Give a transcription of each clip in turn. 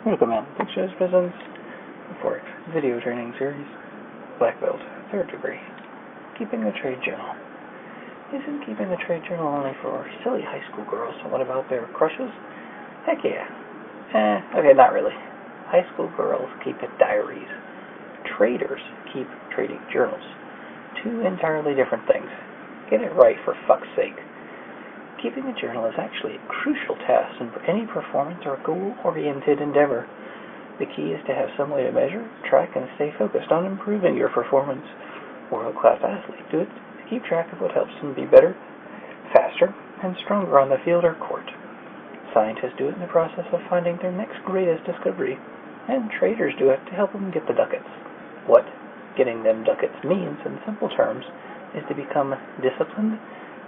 Recommend Pictures presents the Forex video training series, Black Belt, 3rd degree. Keeping the Trade Journal. Isn't keeping the trade journal only for silly high school girls? What about their crushes? Heck yeah. Okay, not really. High school girls keep diaries. Traders keep trading journals. Two entirely different things. Get it right, for fuck's sake. Keeping a journal is actually a crucial task in any performance or goal-oriented endeavor. The key is to have some way to measure, track, and stay focused on improving your performance. World-class athletes do it to keep track of what helps them be better, faster, and stronger on the field or court. Scientists do it in the process of finding their next greatest discovery, and traders do it to help them get the ducats. What getting them ducats means, in simple terms, is to become disciplined,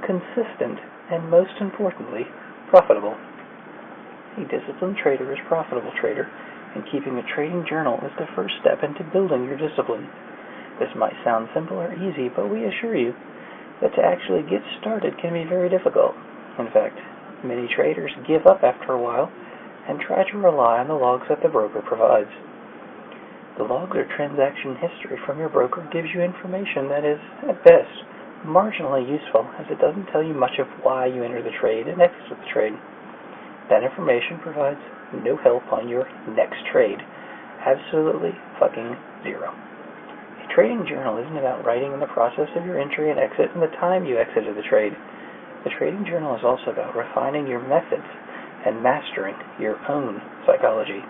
consistent, and most importantly, profitable. A disciplined trader is a profitable trader, and keeping a trading journal is the first step into building your discipline. This might sound simple or easy, but we assure you that to actually get started can be very difficult. In fact, many traders give up after a while and try to rely on the logs that the broker provides. The logs or transaction history from your broker gives you information that is, at best, marginally useful, as it doesn't tell you much of why you enter the trade and exit the trade. That information provides no help on your next trade. Absolutely fucking zero. A trading journal isn't about writing in the process of your entry and exit and the time you exited the trade. The trading journal is also about refining your methods and mastering your own psychology.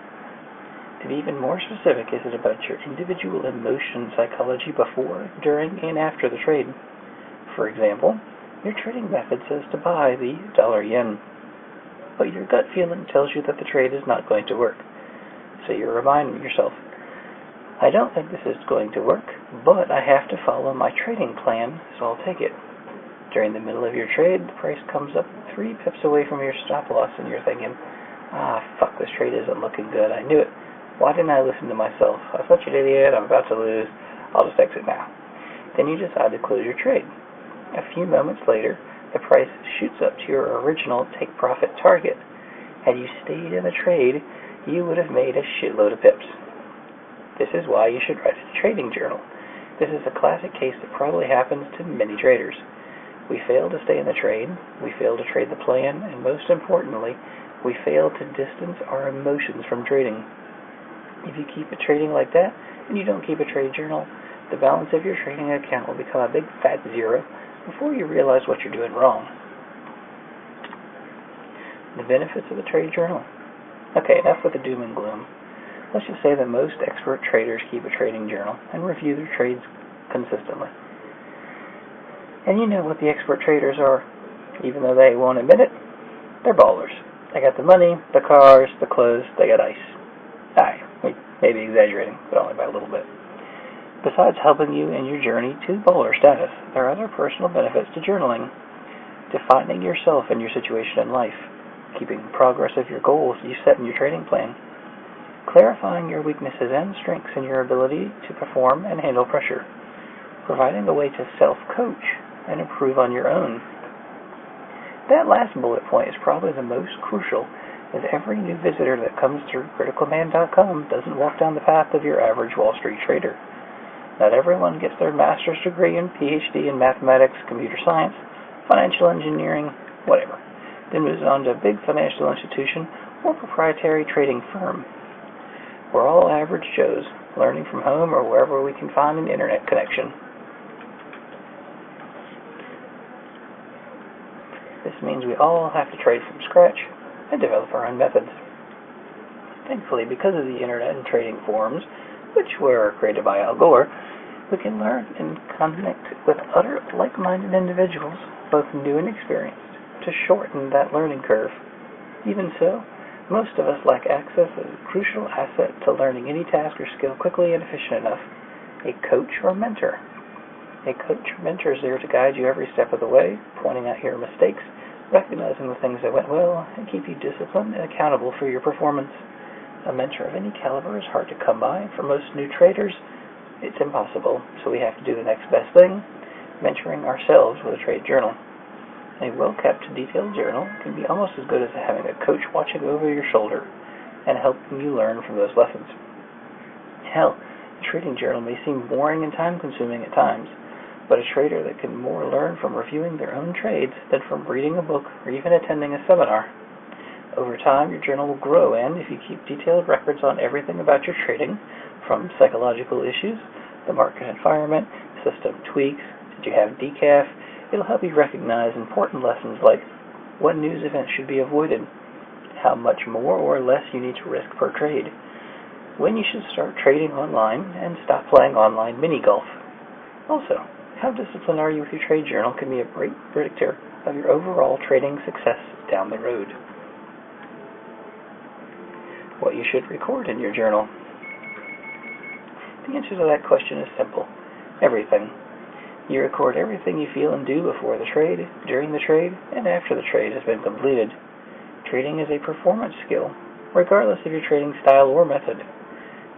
To be even more specific, is it about your individual emotion psychology before, during, and after the trade? For example, your trading method says to buy the dollar-yen, but your gut feeling tells you that the trade is not going to work. So you're reminding yourself, I don't think this is going to work, but I have to follow my trading plan, so I'll take it. During the middle of your trade, the price comes up 3 pips away from your stop loss, and you're thinking, fuck, this trade isn't looking good. I knew it. Why didn't I listen to myself? I'm such an idiot. I'm about to lose. I'll just exit now. Then you decide to close your trade. A few moments later, the price shoots up to your original take-profit target. Had you stayed in the trade, you would have made a shitload of pips. This is why you should write a trading journal. This is a classic case that probably happens to many traders. We fail to stay in the trade, we fail to trade the plan, and most importantly, we fail to distance our emotions from trading. If you keep it trading like that, and you don't keep a trade journal, the balance of your trading account will become a big fat zero before you realize what you're doing wrong. The benefits of the trade journal. Okay, enough with the doom and gloom. Let's just say that most expert traders keep a trading journal and review their trades consistently. And you know what the expert traders are, even though they won't admit it, they're ballers. They got the money, the cars, the clothes, they got ice. Maybe exaggerating, but only by a little bit. Besides helping you in your journey to baller status, there are other personal benefits to journaling. Defining yourself and your situation in life. Keeping progress of your goals you set in your trading plan. Clarifying your weaknesses and strengths in your ability to perform and handle pressure. Providing a way to self-coach and improve on your own. That last bullet point is probably the most crucial, as every new visitor that comes through criticalman.com doesn't walk down the path of your average Wall Street trader. Not everyone gets their master's degree and PhD in mathematics, computer science, financial engineering, whatever, then moves on to a big financial institution or proprietary trading firm. We're all average Joes, learning from home or wherever we can find an internet connection. This means we all have to trade from scratch and develop our own methods. Thankfully, because of the internet and trading forums, which were created by Al Gore, we can learn and connect with other like-minded individuals, both new and experienced, to shorten that learning curve. Even so, most of us lack access as a crucial asset to learning any task or skill quickly and efficient enough: a coach or mentor. A coach or mentor is there to guide you every step of the way, pointing out your mistakes, recognizing the things that went well, and keep you disciplined and accountable for your performance. A mentor of any caliber is hard to come by. For most new traders, it's impossible, so we have to do the next best thing, mentoring ourselves with a trade journal. A well-kept, detailed journal can be almost as good as having a coach watching over your shoulder. and helping you learn from those lessons. Hell, a trading journal may seem boring and time-consuming at times, but a trader that can more learn from reviewing their own trades than from reading a book or even attending a seminar. Over time, your journal will grow, and if you keep detailed records on everything about your trading, from psychological issues, the market environment, system tweaks, did you have decaf, it'll help you recognize important lessons like what news events should be avoided, how much more or less you need to risk per trade, when you should start trading online and stop playing online mini-golf. Also, how disciplined are you with your trade journal can be a great predictor of your overall trading success down the road. What you should record in your journal. The answer to that question is simple. Everything. You record everything you feel and do before the trade, during the trade, and after the trade has been completed. Trading is a performance skill, regardless of your trading style or method.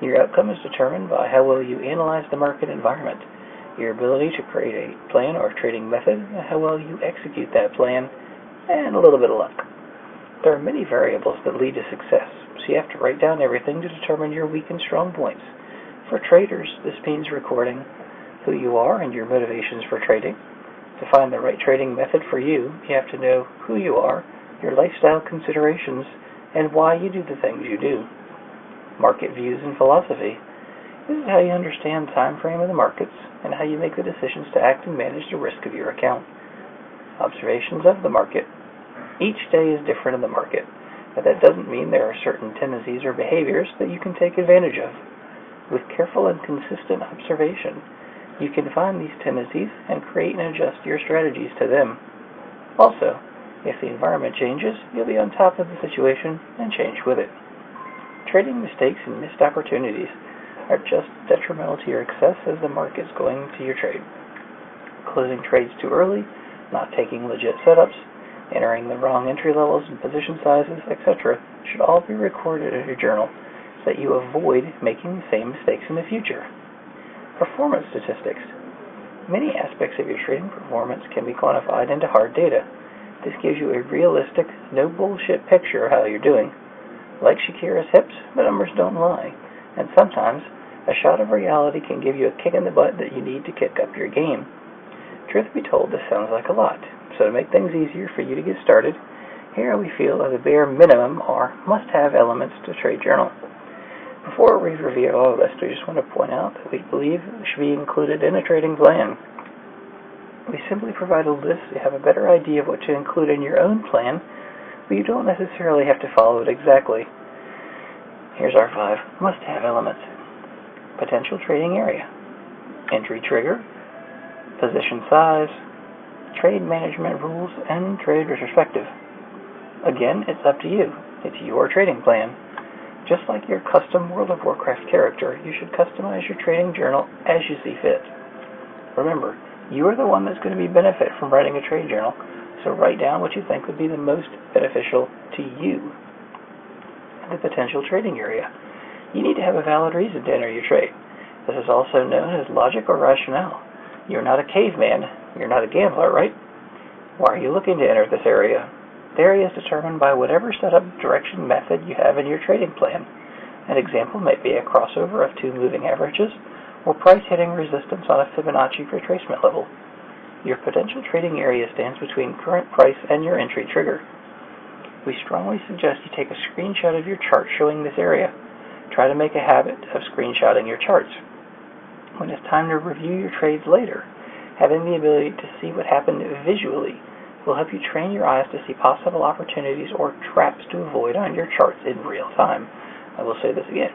Your outcome is determined by how well you analyze the market environment, your ability to create a plan or trading method, and how well you execute that plan, and a little bit of luck. There are many variables that lead to success, so you have to write down everything to determine your weak and strong points. For traders, this means recording who you are and your motivations for trading. To find the right trading method for you, you have to know who you are, your lifestyle considerations, and why you do the things you do. Market views and philosophy. This is how you understand the time frame of the markets and how you make the decisions to act and manage the risk of your account. Observations of the market. Each day is different in the market, but that doesn't mean there are certain tendencies or behaviors that you can take advantage of. With careful and consistent observation, you can find these tendencies and create and adjust your strategies to them. Also, if the environment changes, you'll be on top of the situation and change with it. Trading mistakes and missed opportunities are just detrimental to your success as the market's going to your trade. Closing trades too early, not taking legit setups, entering the wrong entry levels and position sizes, etc. should all be recorded in your journal so that you avoid making the same mistakes in the future. Performance statistics. Many aspects of your trading performance can be quantified into hard data. This gives you a realistic, no bullshit picture of how you're doing. Like Shakira's hips, the numbers don't lie, and sometimes a shot of reality can give you a kick in the butt that you need to kick up your game. Truth be told, this sounds like a lot, so to make things easier for you to get started, here we feel that the bare minimum are must-have elements to a trade journal. Before we review all of this, we just want to point out that we believe it should be included in a trading plan. We simply provide a list so you have a better idea of what to include in your own plan, but you don't necessarily have to follow it exactly. Here's our 5 must-have elements. Potential trading area, entry trigger, position size, trade management rules, and trade retrospective. Again, it's up to you. It's your trading plan. Just like your custom World of Warcraft character, you should customize your trading journal as you see fit. Remember, you are the one that's going to be benefit from writing a trade journal, so write down what you think would be the most beneficial to you. The potential trading area. You need to have a valid reason to enter your trade. This is also known as logic or rationale. You're not a caveman. You're not a gambler, right? Why are you looking to enter this area? The area is determined by whatever setup direction method you have in your trading plan. An example might be a crossover of 2 moving averages or price hitting resistance on a Fibonacci retracement level. Your potential trading area stands between current price and your entry trigger. We strongly suggest you take a screenshot of your chart showing this area. Try to make a habit of screenshotting your charts. When it's time to review your trades later, having the ability to see what happened visually will help you train your eyes to see possible opportunities or traps to avoid on your charts in real time. I will say this again.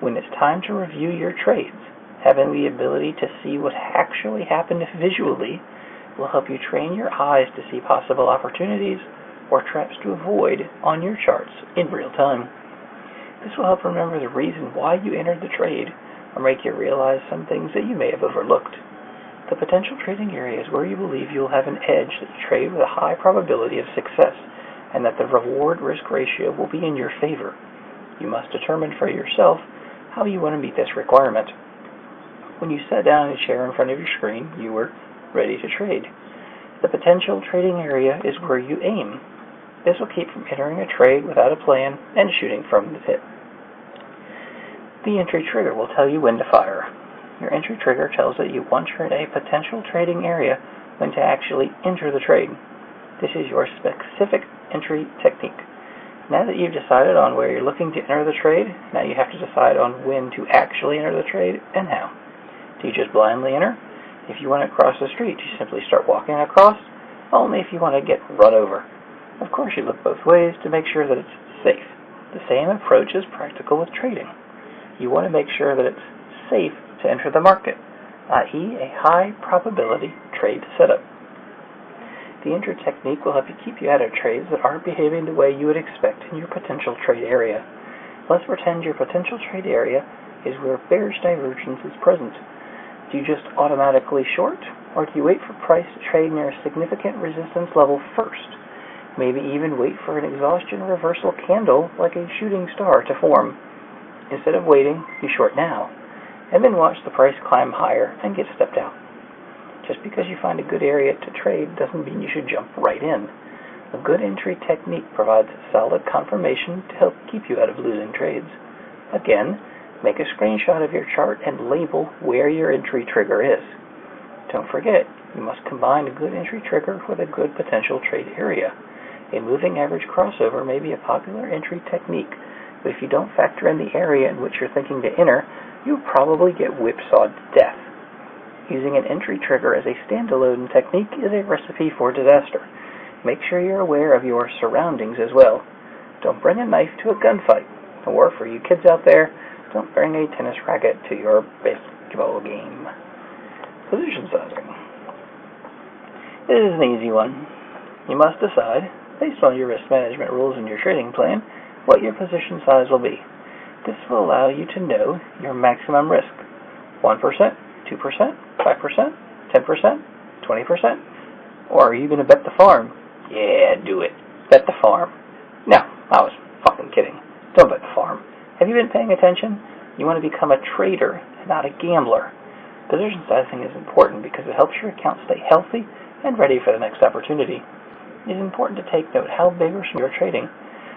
When it's time to review your trades, having the ability to see what actually happened visually will help you train your eyes to see possible opportunities or traps to avoid on your charts in real time. This will help remember the reason why you entered the trade or make you realize some things that you may have overlooked. The potential trading area is where you believe you will have an edge that you trade with a high probability of success and that the reward-risk ratio will be in your favor. You must determine for yourself how you want to meet this requirement. When you sat down in a chair in front of your screen, you were ready to trade. The potential trading area is where you aim. This will keep from entering a trade without a plan and shooting from the hip. The entry trigger will tell you when to fire. Your entry trigger tells that you once you're in a potential trading area when to actually enter the trade. This is your specific entry technique. Now that you've decided on where you're looking to enter the trade, now you have to decide on when to actually enter the trade and how. Do you just blindly enter? If you want to cross the street, you simply start walking across, only if you want to get run over. Of course, you look both ways to make sure that it's safe. The same approach is practical with trading. You want to make sure that it's safe to enter the market, i.e. a high probability trade setup. The enter technique will help you keep you out of trades that aren't behaving the way you would expect in your potential trade area. Let's pretend your potential trade area is where bearish divergence is present. Do you just automatically short, or do you wait for price to trade near a significant resistance level first? Maybe even wait for an exhaustion reversal candle like a shooting star to form. Instead of waiting, you short now, and then watch the price climb higher and get stepped out. Just because you find a good area to trade doesn't mean you should jump right in. A good entry technique provides solid confirmation to help keep you out of losing trades. Again, make a screenshot of your chart and label where your entry trigger is. Don't forget, you must combine a good entry trigger with a good potential trade area. A moving average crossover may be a popular entry technique, but if you don't factor in the area in which you're thinking to enter, you'll probably get whipsawed to death. Using an entry trigger as a standalone technique is a recipe for disaster. Make sure you're aware of your surroundings as well. Don't bring a knife to a gunfight. Or, for you kids out there, don't bring a tennis racket to your basketball game. Position sizing. This is an easy one. You must decide, based on your risk management rules and your trading plan, what your position size will be. This will allow you to know your maximum risk. 1%, 2%, 5%, 10%, 20%? Or are you going to bet the farm? Yeah, do it. Bet the farm. No, I was fucking kidding. Don't bet the farm. Have you been paying attention? You want to become a trader, not a gambler. Position sizing is important because it helps your account stay healthy and ready for the next opportunity. It is important to take note how big or small you're trading.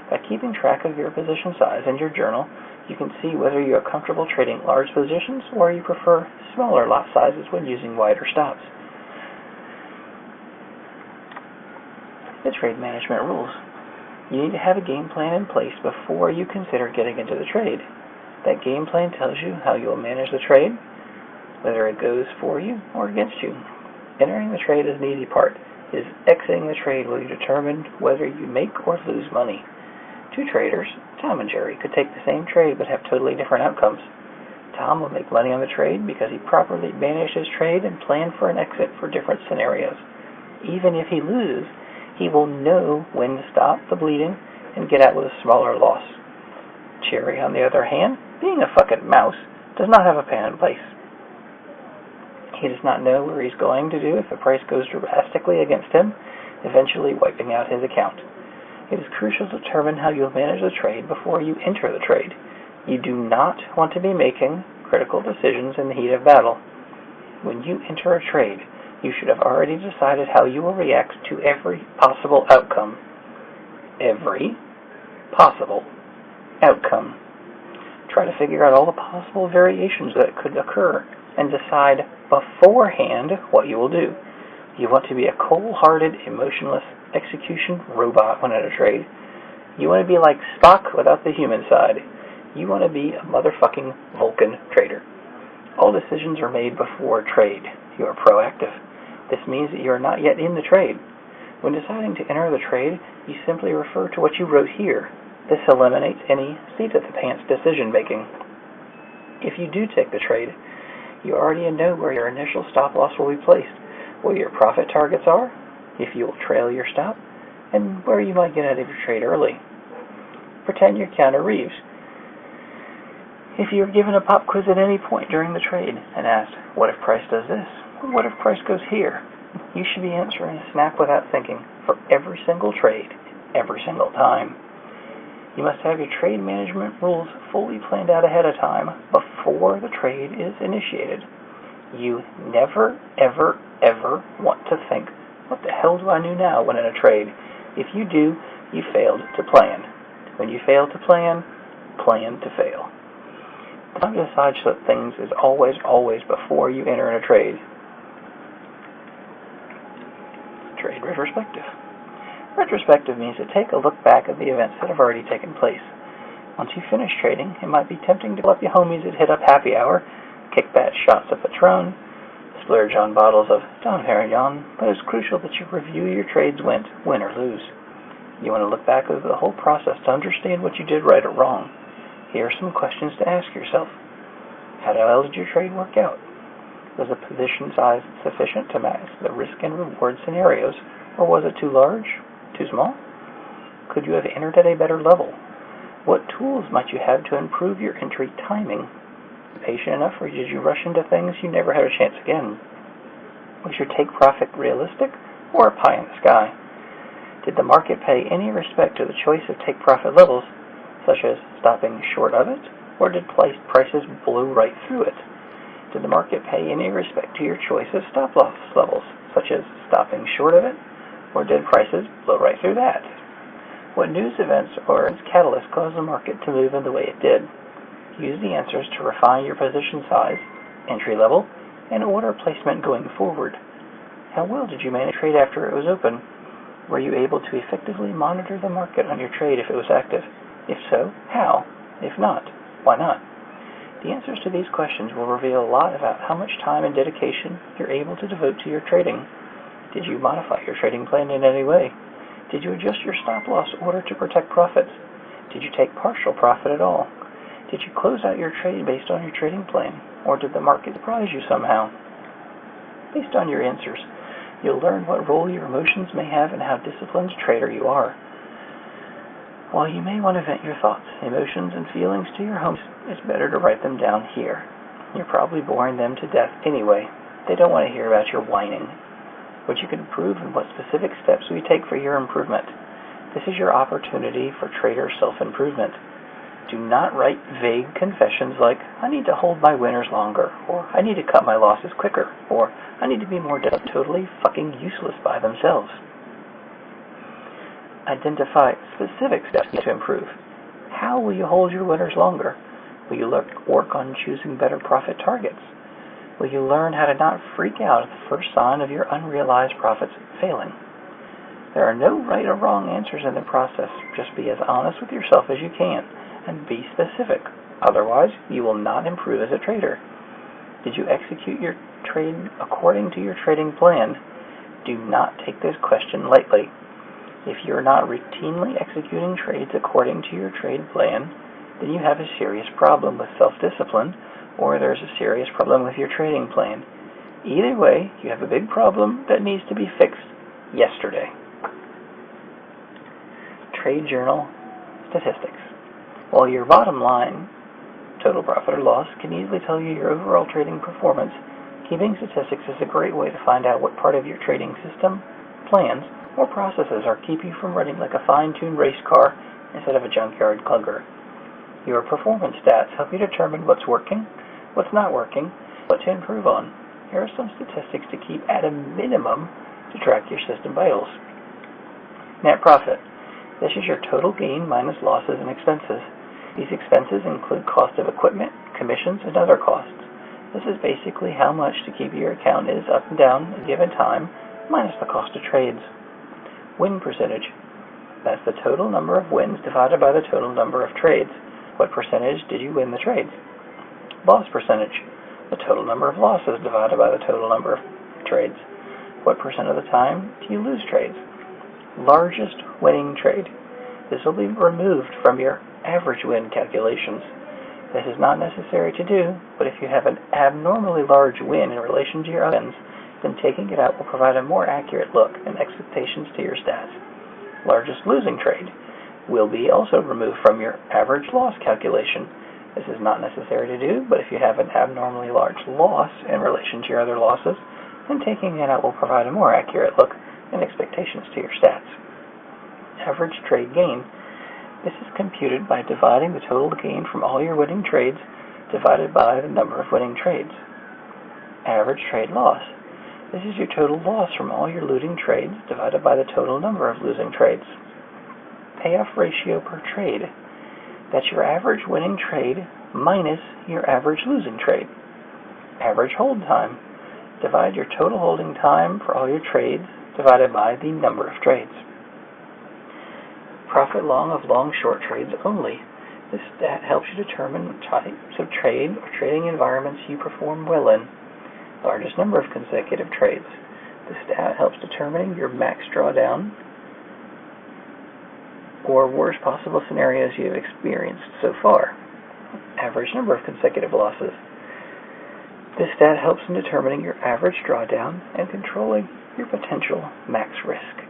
By keeping track of your position size in your journal, you can see whether you are comfortable trading large positions or you prefer smaller lot sizes when using wider stops. The trade management rules. You need to have a game plan in place before you consider getting into the trade. That game plan tells you how you will manage the trade, whether it goes for you or against you. Entering the trade is the easy part. It is exiting the trade will determine whether you make or lose money. Two traders, Tom and Jerry, could take the same trade but have totally different outcomes. Tom will make money on the trade because he properly managed his trade and planned for an exit for different scenarios. Even if he loses, he will know when to stop the bleeding and get out with a smaller loss. Jerry, on the other hand, being a fucking mouse, does not have a plan in place. He does not know where he's going to do if the price goes drastically against him, eventually wiping out his account. It is crucial to determine how you'll manage the trade before you enter the trade. You do not want to be making critical decisions in the heat of battle. When you enter a trade, you should have already decided how you will react to every possible outcome. Every possible outcome. Try to figure out all the possible variations that could occur and decide beforehand what you will do. You want to be a cold-hearted, emotionless execution robot when in a trade. You want to be like Spock without the human side. You want to be a motherfucking Vulcan trader. All decisions are made before trade. You are proactive. This means that you are not yet in the trade. When deciding to enter the trade, you simply refer to what you wrote here. This eliminates any seat-at-the-pants decision-making. If you do take the trade, you already know where your initial stop-loss will be placed, where your profit targets are, if you will trail your stop, and where you might get out of your trade early. Pretend you're Keanu Reeves. If you are given a pop quiz at any point during the trade and asked, what if price does this? Or what if price goes here? You should be answering a snap without thinking for every single trade, every single time. You must have your trade management rules fully planned out ahead of time before the trade is initiated. You never, ever, ever want to think, what the hell do I do now when in a trade? If you do, You failed to plan. When you fail to plan to fail. The time to decide such things is always before you enter in a trade. Trade retrospective. Retrospective means to take a look back at the events that have already taken place. Once you finish trading, it might be tempting to call up your homies that hit up happy hour, kick back shots of Patron, splurge on bottles of Dom Perignon, but it's crucial that you review your trades win or lose. You want to look back over the whole process to understand what you did right or wrong. Here are some questions to ask yourself. How well did your trade work out? Was the position size sufficient to match the risk and reward scenarios, or was it too large, too small? Could you have entered at a better level? What tools might you have to improve your entry timing? Patient enough, or did you rush into things you never had a chance again? Was your take profit realistic, or a pie in the sky? Did the market pay any respect to the choice of take profit levels, such as stopping short of it, or did prices blow right through it? Did the market pay any respect to your choice of stop loss levels, such as stopping short of it, or did prices blow right through that? What news events or catalysts caused the market to move in the way it did? Use the answers to refine your position size, entry level, and order placement going forward. How well did you manage trade after it was open? Were you able to effectively monitor the market on your trade if it was active? If so, how? If not, why not? The answers to these questions will reveal a lot about how much time and dedication you're able to devote to your trading. Did you modify your trading plan in any way? Did you adjust your stop loss order to protect profits? Did you take partial profit at all? Did you close out your trade based on your trading plan, or did the market surprise you somehow? Based on your answers, you'll learn what role your emotions may have in how disciplined a trader you are. While you may want to vent your thoughts, emotions, and feelings to your homies, it's better to write them down here. You're probably boring them to death anyway. They don't want to hear about your whining. What you can improve and what specific steps we take for your improvement. This is your opportunity for trader self-improvement. Do not write vague confessions like, I need to hold my winners longer, or I need to cut my losses quicker, or I need to be more totally fucking useless by themselves. Identify specific steps to improve. How will you hold your winners longer? Will you work on choosing better profit targets? Will you learn how to not freak out at the first sign of your unrealized profits failing? There are no right or wrong answers in the process. Just be as honest with yourself as you can, and be specific. Otherwise, you will not improve as a trader. Did you execute your trade according to your trading plan? Do not take this question lightly. If you're not routinely executing trades according to your trade plan, then you have a serious problem with self-discipline, or there's a serious problem with your trading plan. Either way, you have a big problem that needs to be fixed yesterday. Trade journal statistics. While your bottom line, total profit or loss, can easily tell you your overall trading performance, keeping statistics is a great way to find out what part of your trading system, plans, or processes are keeping you from running like a fine-tuned race car instead of a junkyard clunker. Your performance stats help you determine what's working, what's not working, what to improve on. Here are some statistics to keep at a minimum to track your system vitals. Net profit. This is your total gain minus losses and expenses. These expenses include cost of equipment, commissions, and other costs. This is basically how much to keep your account is up and down at a given time, minus the cost of trades. Win percentage. That's the total number of wins divided by the total number of trades. What percentage did you win the trades? Loss percentage. The total number of losses divided by the total number of trades. What percent of the time do you lose trades? Largest winning trade. This will be removed from your average win calculations. This is not necessary to do, but if you have an abnormally large win in relation to your other wins, then taking it out will provide a more accurate look and expectations to your stats. Largest losing trade will be also removed from your average loss calculation. This is not necessary to do, but if you have an abnormally large loss in relation to your other losses, then taking it out will provide a more accurate look and expectations to your stats. Average trade gain. This is computed by dividing the total gain from all your winning trades divided by the number of winning trades. Average trade loss. This is your total loss from all your losing trades divided by the total number of losing trades. payoff ratio per trade. That's your average winning trade minus your average losing trade. Average hold time. Divide your total holding time for all your trades divided by the number of trades. Profit long of long-short trades only. This stat helps you determine types of trade or trading environments you perform well in. Largest number of consecutive trades. This stat helps determining your max drawdown or worst possible scenarios you have experienced so far. Average number of consecutive losses. This stat helps in determining your average drawdown and controlling your potential max risk.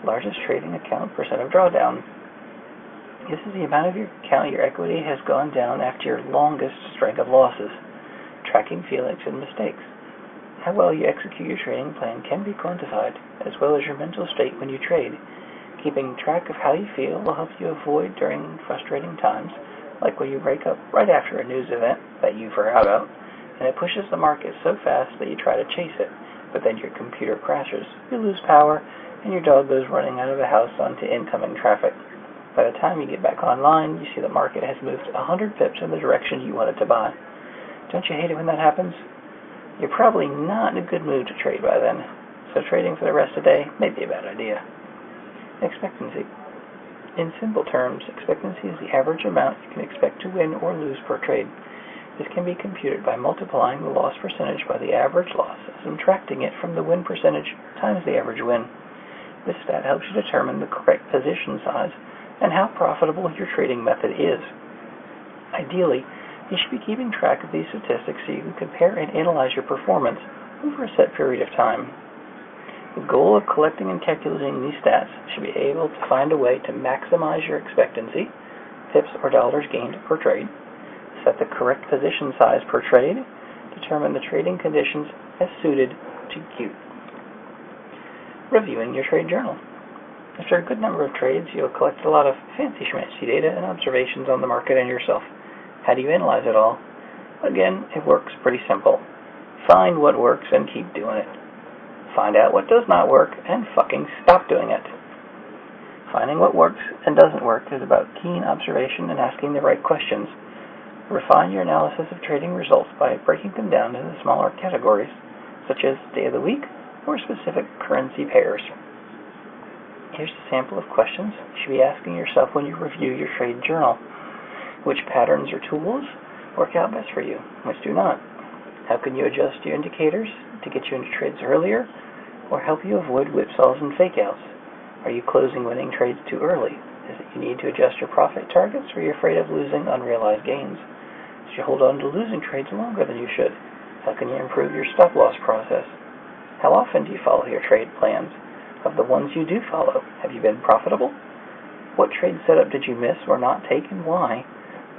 Largest trading account percent of drawdown. This is the amount of your account your equity has gone down after your longest string of losses. Tracking feelings and mistakes. How well you execute your trading plan can be quantified, as well as your mental state when you trade. Keeping track of how you feel will help you avoid during frustrating times, like when you break up right after a news event that you forgot about, and it pushes the market so fast that you try to chase it, but then your computer crashes, you lose power, and your dog goes running out of the house onto incoming traffic. By the time you get back online, you see the market has moved 100 pips in the direction you wanted to buy. Don't you hate it when that happens? You're probably not in a good mood to trade by then, so trading for the rest of the day may be a bad idea. Expectancy. In simple terms, expectancy is the average amount you can expect to win or lose per trade. This can be computed by multiplying the loss percentage by the average loss and subtracting it from the win percentage times the average win. This stat helps you determine the correct position size and how profitable your trading method is. Ideally, you should be keeping track of these statistics so you can compare and analyze your performance over a set period of time. The goal of collecting and calculating these stats should be able to find a way to maximize your expectancy, pips or dollars gained per trade, set the correct position size per trade, determine the trading conditions as suited to you. Reviewing your trade journal. After a good number of trades, you'll collect a lot of fancy schmancy data and observations on the market and yourself. How do you analyze it all? Again, it works pretty simple. Find what works and keep doing it. Find out what does not work and fucking stop doing it. Finding what works and doesn't work is about keen observation and asking the right questions. Refine your analysis of trading results by breaking them down into smaller categories, such as day of the week or specific currency pairs. Here's a sample of questions you should be asking yourself when you review your trade journal. Which patterns or tools work out best for you? Which do not? How can you adjust your indicators to get you into trades earlier or help you avoid whipsaws and fakeouts? Are you closing winning trades too early? Is it you need to adjust your profit targets or are you afraid of losing unrealized gains? Should you hold on to losing trades longer than you should? How can you improve your stop loss process? How often do you follow your trade plans? Of the ones you do follow, have you been profitable? What trade setup did you miss or not take and why?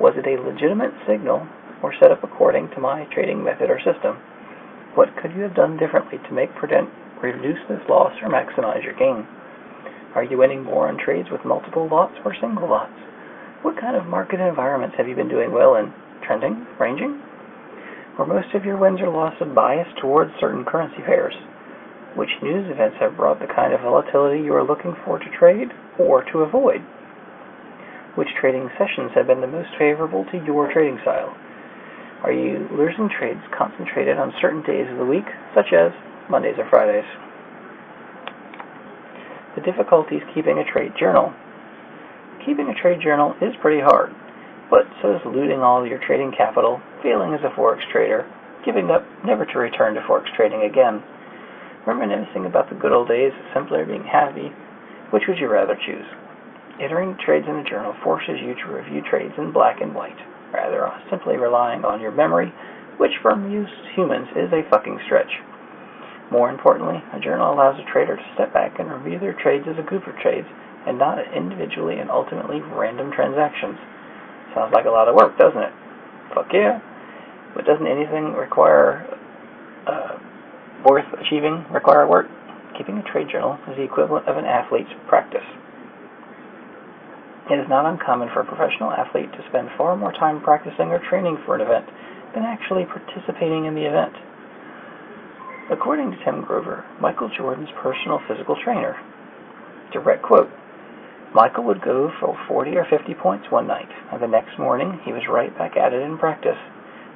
Was it a legitimate signal or set up according to my trading method or system? What could you have done differently to reduce this loss or maximize your gain? Are you winning more on trades with multiple lots or single lots? What kind of market environments have you been doing well in? Trending? Ranging? Or most of your wins or losses biased towards certain currency pairs? Which news events have brought the kind of volatility you are looking for to trade or to avoid? Which trading sessions have been the most favorable to your trading style? Are you losing trades concentrated on certain days of the week, such as Mondays or Fridays? The difficulties keeping a trade journal. Keeping a trade journal is pretty hard, but so is looting all your trading capital, failing as a forex trader, giving up never to return to forex trading again. Reminiscing about the good old days of simply being happy, which would you rather choose? Entering trades in a journal forces you to review trades in black and white, rather than simply relying on your memory, which for most humans is a fucking stretch. More importantly, a journal allows a trader to step back and review their trades as a group of trades, and not individually and ultimately random transactions. Sounds like a lot of work, doesn't it? Fuck yeah. But doesn't anything worth achieving require work? Keeping a trade journal is the equivalent of an athlete's practice. It is not uncommon for a professional athlete to spend far more time practicing or training for an event than actually participating in the event. According to Tim Grover, Michael Jordan's personal physical trainer, direct quote, Michael would go for 40 or 50 points one night, and the next morning he was right back at it in practice.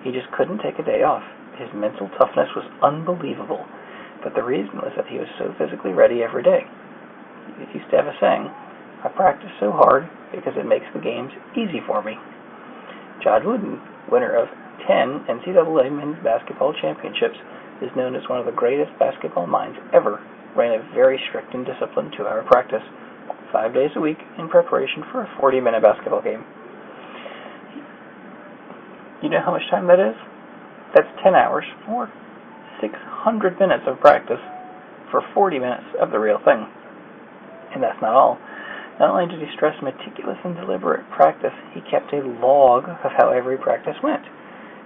He just couldn't take a day off. His mental toughness was unbelievable, but the reason was that he was so physically ready every day. He used to have a saying, "I practice so hard because it makes the games easy for me." John Wooden, winner of 10 NCAA men's basketball championships, is known as one of the greatest basketball minds ever, ran a very strict and disciplined 2-hour practice, 5 days a week, in preparation for a 40-minute basketball game. You know how much time that is? That's 10 hours, or 600 minutes of practice for 40 minutes of the real thing. And that's not all. Not only did he stress meticulous and deliberate practice, he kept a log of how every practice went.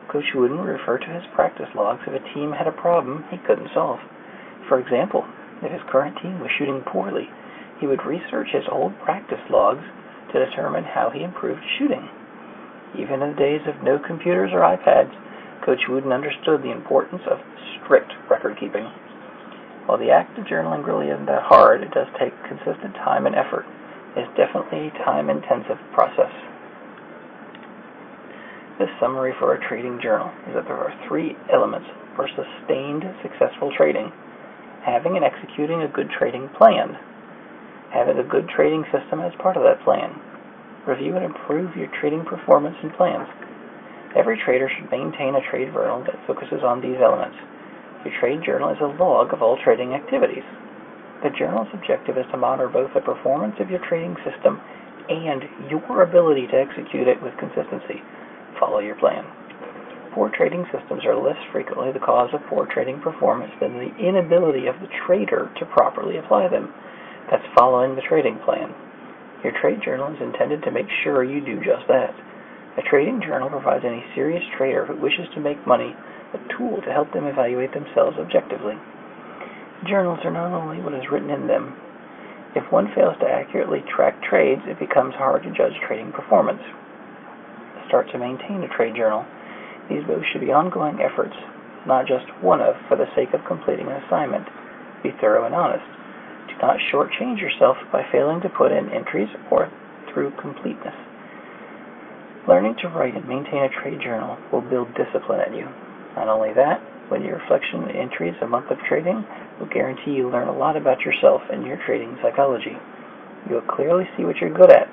Coach Wooden would refer to his practice logs if a team had a problem he couldn't solve. For example, if his current team was shooting poorly, he would research his old practice logs to determine how he improved shooting. Even in the days of no computers or iPads, Coach Wooden understood the importance of strict record keeping. While the act of journaling really isn't that hard, it does take consistent time and effort. It's definitely a time-intensive process. The summary for a trading journal is that there are 3 elements for sustained, successful trading: having and executing a good trading plan, having a good trading system as part of that plan, review and improve your trading performance and plans. Every trader should maintain a trade journal that focuses on these elements. Your trade journal is a log of all trading activities. The journal's objective is to monitor both the performance of your trading system and your ability to execute it with consistency. Follow your plan. Poor trading systems are less frequently the cause of poor trading performance than the inability of the trader to properly apply them. That's following the trading plan. Your trade journal is intended to make sure you do just that. A trading journal provides any serious trader who wishes to make money a tool to help them evaluate themselves objectively. Journals are not only what is written in them. If one fails to accurately track trades, it becomes hard to judge trading performance. Start to maintain a trade journal. These both should be ongoing efforts, not just one of for the sake of completing an assignment. Be thorough and honest. Do not shortchange yourself by failing to put in entries or through completeness. Learning to write and maintain a trade journal will build discipline in you. Not only that, when your reflection entries a month of trading will guarantee you learn a lot about yourself and your trading psychology. You will clearly see what you're good at,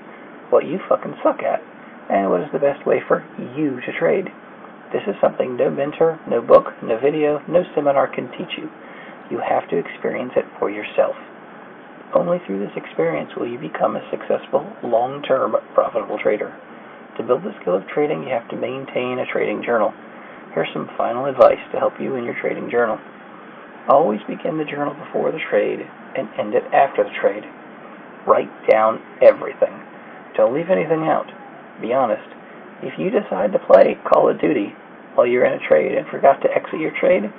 what you fucking suck at, and what is the best way for you to trade. This is something no mentor, no book, no video, no seminar can teach you. You have to experience it for yourself. Only through this experience will you become a successful, long-term, profitable trader. To build the skill of trading, you have to maintain a trading journal. Here's some final advice to help you in your trading journal. Always begin the journal before the trade and end it after the trade. Write down everything. Don't leave anything out. Be honest. If you decide to play Call of Duty while you're in a trade and forgot to exit your trade,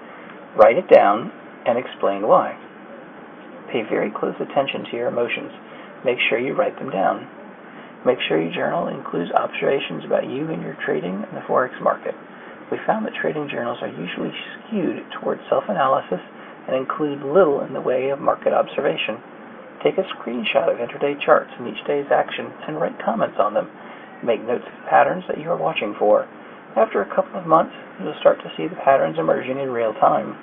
write it down and explain why. Pay very close attention to your emotions. Make sure you write them down. Make sure your journal includes observations about you and your trading in the Forex market. We found that trading journals are usually skewed towards self-analysis and include little in the way of market observation. Take a screenshot of intraday charts and each day's action and write comments on them. Make notes of patterns that you are watching for. After a couple of months, you'll start to see the patterns emerging in real time.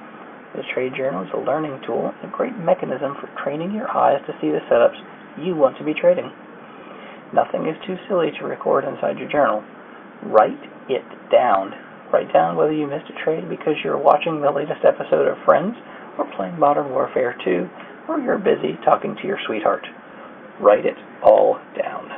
The trade journal is a learning tool and a great mechanism for training your eyes to see the setups you want to be trading. Nothing is too silly to record inside your journal. Write it down. Write down whether you missed a trade because you're watching the latest episode of Friends, or playing Modern Warfare 2, or you're busy talking to your sweetheart. Write it all down.